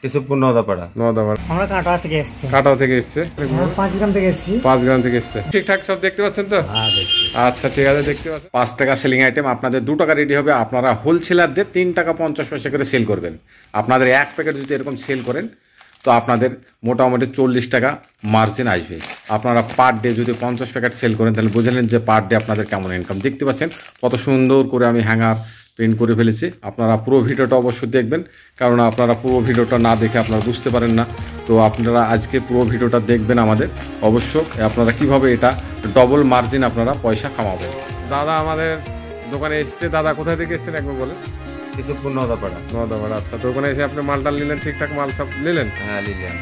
কেশবপুর নওদাপাড়া। আমরা কাটাও থেকে এসেছি। 5 গ্রাম থেকে এসেছি। 5 গ্রাম থেকে এসেছে। ঠিকঠাক সব দেখতে পাচ্ছেন তো? আচ্ছা ঠিক আছে, দেখতে পাচ্ছেন 5 টাকা সেলিং আইটেম আপনাদের 2 টাকা রেডি হবে। আপনারা হোলসেলারদের 3 টাকা 50 পয়সা করে সেল করবেন। আপনাদের এক প্যাকেট যদি এরকম সেল করেন তো আপনাদের মোটামুটি 40 টাকা মার্জিন আসবে। আপনারা পার ডে যদি 50 প্যাকেট সেল করেন তাহলে বুঝলেন যে পার ডে আপনাদের কেমন ইনকাম। দেখতে পাচ্ছেন কত সুন্দর করে আমি হ্যাঙ্গার প্রিন্ট করে ফেলেছি। আপনারা পুরো ভিডিওটা অবশ্যই দেখবেন, কারণ আপনারা পুরো ভিডিওটা না দেখে আপনারা বুঝতে পারেন না। তো আপনারা আজকে পুরো ভিডিওটা দেখবেন আমাদের, অবশ্য আপনারা কিভাবে এটা ডবল মার্জিন আপনারা পয়সা কামাবেন। দাদা আমাদের দোকানে এসছে। দাদা কোথায় থেকে এসছেন একবার বলেন? কেশবপুর নওদাপাড়া। আচ্ছা, তো ওখানে এসে আপনি মালটা নিলেন, ঠিকঠাক মাল সব নিলেন? হ্যাঁ নিলেন।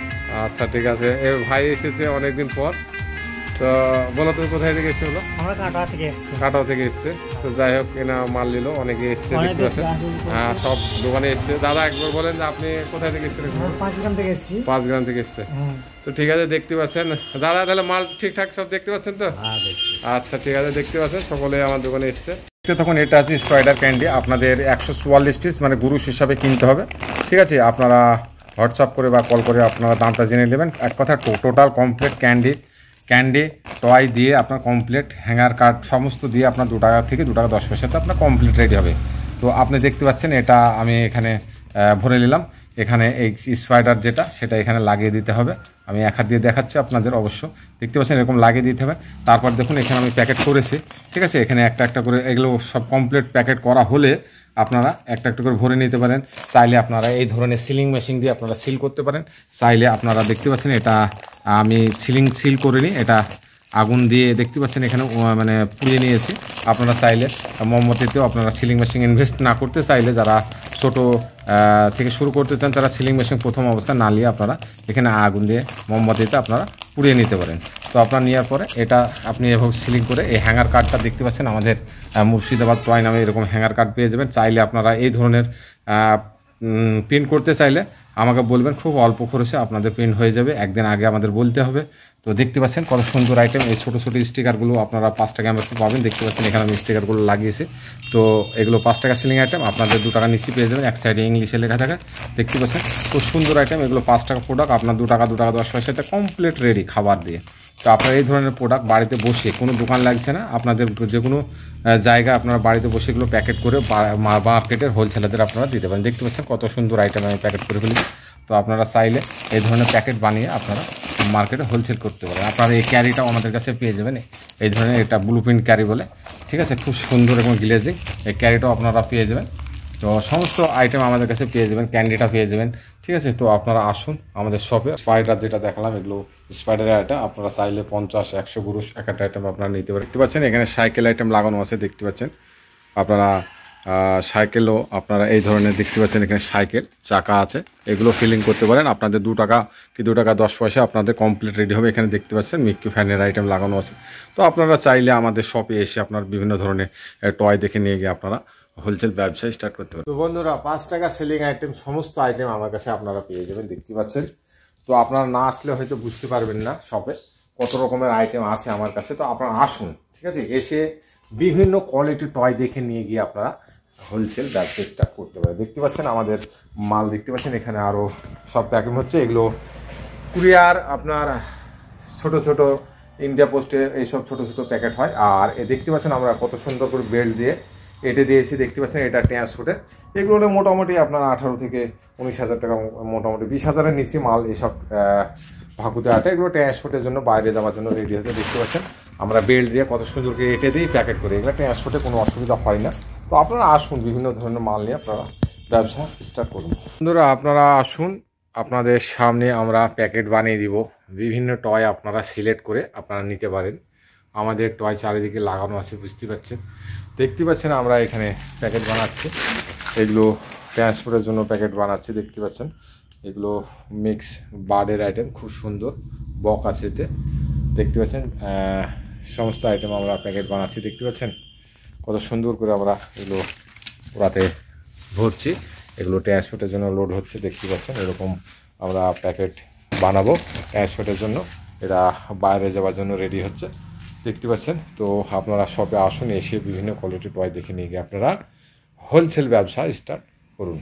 আচ্ছা ঠিক আছে। এ ভাই এসেছে অনেকদিন পর। তো বলো তুমি কোথায় থেকে এসছে? বলো। আমরা কাটাও থেকে এসেছি। কাটাও থেকে এসছে। তো যাই হোক, এনা মাল নিল, অনেকে এসছে দেখতে পাচ্ছেন। হ্যাঁ, সব দোকানে এসছে। দাদা একবার বলেন যে আপনি কোথায় থেকে এসছেন? 5 গ্রাম থেকে এসেছি। 5 গ্রাম থেকে এসছে। তো ঠিক আছে, দেখতে পাচ্ছেন দাদা, তাহলে মাল ঠিকঠাক সব দেখতে পাচ্ছেন তো? আচ্ছা ঠিক আছে, দেখতে পাচ্ছেন সকলে আমার দোকানে এসছে। তখন এটা আছে স্পাইডার ক্যান্ডি, আপনাদের 144 পিস মানে গুরুশ হিসাবে কিনতে হবে। ঠিক আছে, আপনারা হোয়াটসঅ্যাপ করে বা কল করে আপনারা দামটা জেনে নেবেন। এক কথা টোটাল কমপ্লিট ক্যান্ডি টয় দিয়ে আপনার কমপ্লিট হ্যাঙ্গার কার্ড সমস্ত দিয়ে আপনার 2 টাকা থেকে 2 টাকা 10 পয়সাতে আপনার কমপ্লিট রেডি হবে। তো আপনি দেখতে পাচ্ছেন এটা আমি এখানে ভরে নিলাম। এখানে এই স্পাইডার যেটা সেটা এখানে লাগিয়ে দিতে হবে। আমি এক হাত দিয়ে দেখাচ্ছি আপনাদের, অবশ্য দেখতে পাচ্ছেন এরকম লাগিয়ে দিতে হবে। তারপর দেখুন এখানে আমি প্যাকেট করেছি। ঠিক আছে, এখানে একটা করে এগুলো সব কমপ্লিট প্যাকেট করা হলে আপনারা একটা করে ভরে নিতে পারেন। চাইলে আপনারা এই ধরনের সিলিং মেশিন দিয়ে আপনারা সিল করতে পারেন। চাইলে আপনারা দেখতে পাচ্ছেন এটা আমি সিল করিনি, এটা আগুন দিয়ে দেখতে পাচ্ছেন এখানে মানে পুড়িয়ে নিয়েছি। আপনারা চাইলে মোমবাতিতেও আপনারা সিলিং মেশিন ইনভেস্ট না করতে চাইলে, যারা ছোট থেকে শুরু করতে চান তারা সিলিং মেশিন প্রথম অবস্থা না নিয়ে আপনারা এখানে আগুন দিয়ে মোমবাতিতে আপনারা পুড়িয়ে নিতে পারেন। তো আপনার নেওয়ার পরে এটা আপনি এভাবে সিলিং করে এই হ্যাঙ্গার কার্ডটা দেখতে পাচ্ছেন আমাদের মুর্শিদাবাদ টয় নামে এরকম হ্যাঙ্গার কার্ড পেয়ে যাবেন। চাইলে আপনারা এই ধরনের প্রিন্ট করতে চাইলে আমাকে বলবেন, খুব অল্প খরচে আপনাদের প্রিন্ট হয়ে যাবে। একদিন আগে আমাদের বলতে হবে। তো দেখতে পাচ্ছেন কত সুন্দর আইটেম। এই ছোটো স্টিকারগুলো আপনারা 5 টাকা এমএসপি পাবেন। দেখতে পাচ্ছেন এখানে আমি স্টিকারগুলো লাগিয়েছি। তো এগুলো 5 টাকা সিলিং আইটেম, আপনাদের 2 টাকা নিচে পেয়ে যাবেন। এক সাইডে ইংলিশে লেখা থাকে, দেখতে পাচ্ছেন খুব সুন্দর আইটেম। এগুলো 5 টাকা প্রোডাক্ট, আপনার 2 টাকা 10 পয়সাতে কমপ্লিট রেডি খাবার দিয়ে। তো আপনারা এই ধরনের প্রোডাক্ট বাড়িতে বসে, কোনো দোকান লাগছে না, আপনাদের যে কোনো জায়গায় আপনারা বাড়িতে বসে এগুলো প্যাকেট করে মার্কেটের হোলসেলারদের আপনারা দিতে পারেন। দেখতে পাচ্ছেন কত সুন্দর আইটেম আমি প্যাকেট করে ফেলেছি। তো আপনারা চাইলে এই ধরনের প্যাকেট বানিয়ে আপনারা মার্কেটে হোলসেল করতে পারেন। আপনারা এই ক্যারিটাও আমাদের কাছে পেয়ে যাবেন, এই ধরনের এটা ব্লু প্রিন্ট ক্যারি বলে। ঠিক আছে, খুব সুন্দর এবং গ্লেজিং এই ক্যারিটাও আপনারা পেয়ে যাবেন। তো সমস্ত আইটেম আমাদের কাছে পেয়ে যাবেন, ক্যান্ডিটা পেয়ে যাবেন। ঠিক আছে, তো আপনারা আসুন আমাদের শপে। স্পাইডার যেটা দেখালাম এগুলো স্পাইডারের আইটেম, আপনারা চাইলে 50-100 গুরুশ এক একটা আইটেম আপনারা নিতে পারেন। দেখতে পাচ্ছেন এখানে সাইকেল আইটেম লাগানো আছে, দেখতে পাচ্ছেন আপনারা সাইকেলও আপনারা এই ধরনের দেখতে পাচ্ছেন এখানে সাইকেল চাকা আছে, এগুলো ফিলিং করতে পারেন। আপনাদের 2 টাকা কি 2 টাকা 10 পয়সা আপনাদের কমপ্লিট রেডি হবে। এখানে দেখতে পাচ্ছেন মিক্কি ফ্যানের আইটেম লাগানো আছে। তো আপনারা চাইলে আমাদের শপে এসে আপনার বিভিন্ন ধরনের টয় দেখে নিয়ে গিয়ে আপনারা হোলসেল ব্যবসা স্টার্ট করতে পারেন। তো বন্ধুরা 5 টাকা সেলিং আইটেম সমস্ত আইটেম আমার কাছে আপনারা পেয়ে যাবেন, দেখতে পাচ্ছেন। তো আপনারা না আসলে হয়তো বুঝতে পারবেন না শপে কত রকমের আইটেম আছে আমার কাছে। তো আপনারা আসুন, ঠিক আছে, এসে বিভিন্ন কোয়ালিটি টয় দেখে নিয়ে গিয়ে আপনারা হোলসেল ব্যবসা স্টার্ট করতে পারেন। দেখতে পাচ্ছেন আমাদের মাল, দেখতে পাচ্ছেন এখানে আরও সব প্যাকিং হচ্ছে। এগুলো কুরিয়ার আপনার ছোট ইন্ডিয়া পোস্টে এইসব ছোট প্যাকেট হয়। আর দেখতে পাচ্ছেন আমরা কত সুন্দর করে বেল্ট দিয়ে এটে দিয়েছি, দেখতে পাচ্ছেন এটা ট্রান্সপোর্টে। এগুলো হলে মোটামুটি আপনার 18 থেকে 19,000 টাকা, মোটামুটি 20,000-এর নিচে মাল এইসব ভাকুতে আটে। এগুলো ট্রান্সপোর্টের জন্য বাইরে যাওয়ার জন্য রেডি হচ্ছে। দেখতে পাচ্ছেন আমরা বেল্ট দিয়ে কত সুন্দর করে এটে দিই প্যাকেট করে, এগুলো ট্রান্সপোর্টে কোনো অসুবিধা হয় না। তো আপনারা আসুন, বিভিন্ন ধরনের মাল নিয়ে আপনারা ব্যবসা স্টার্ট করুন। বন্ধুরা আপনারা আসুন, আপনাদের সামনে আমরা প্যাকেট বানিয়ে দিব। বিভিন্ন টয় আপনারা সিলেক্ট করে আপনারা নিতে পারেন। আমাদের টয় চারিদিকে লাগানো আছে, বুঝতে পারছেন। দেখতে পাচ্ছেন আমরা এখানে প্যাকেট বানাচ্ছি, এগুলো ট্রান্সপোর্টের জন্য প্যাকেট বানাচ্ছি। দেখতে পাচ্ছেন এগুলো মিক্স বার্ডের আইটেম, খুব সুন্দর বক আছে এতে। দেখতে পাচ্ছেন সমস্ত আইটেম আমরা প্যাকেট বানাচ্ছি, দেখতে পাচ্ছেন কত সুন্দর করে আমরা এগুলো ওরাতে ভরছি। এগুলো ট্রান্সপোর্টের জন্য লোড হচ্ছে, দেখতে পাচ্ছেন এরকম আমরা প্যাকেট বানাবো ট্রান্সপোর্টের জন্য। এটা বাইরে যাওয়ার জন্য রেডি হচ্ছে, দেখতে পাচ্ছেন। তো আপনারা শপে আসুন, এসে বিভিন্ন কোয়ালিটির টয় দেখে নিয়ে গিয়ে আপনারা হোলসেল ব্যবসা স্টার্ট করুন।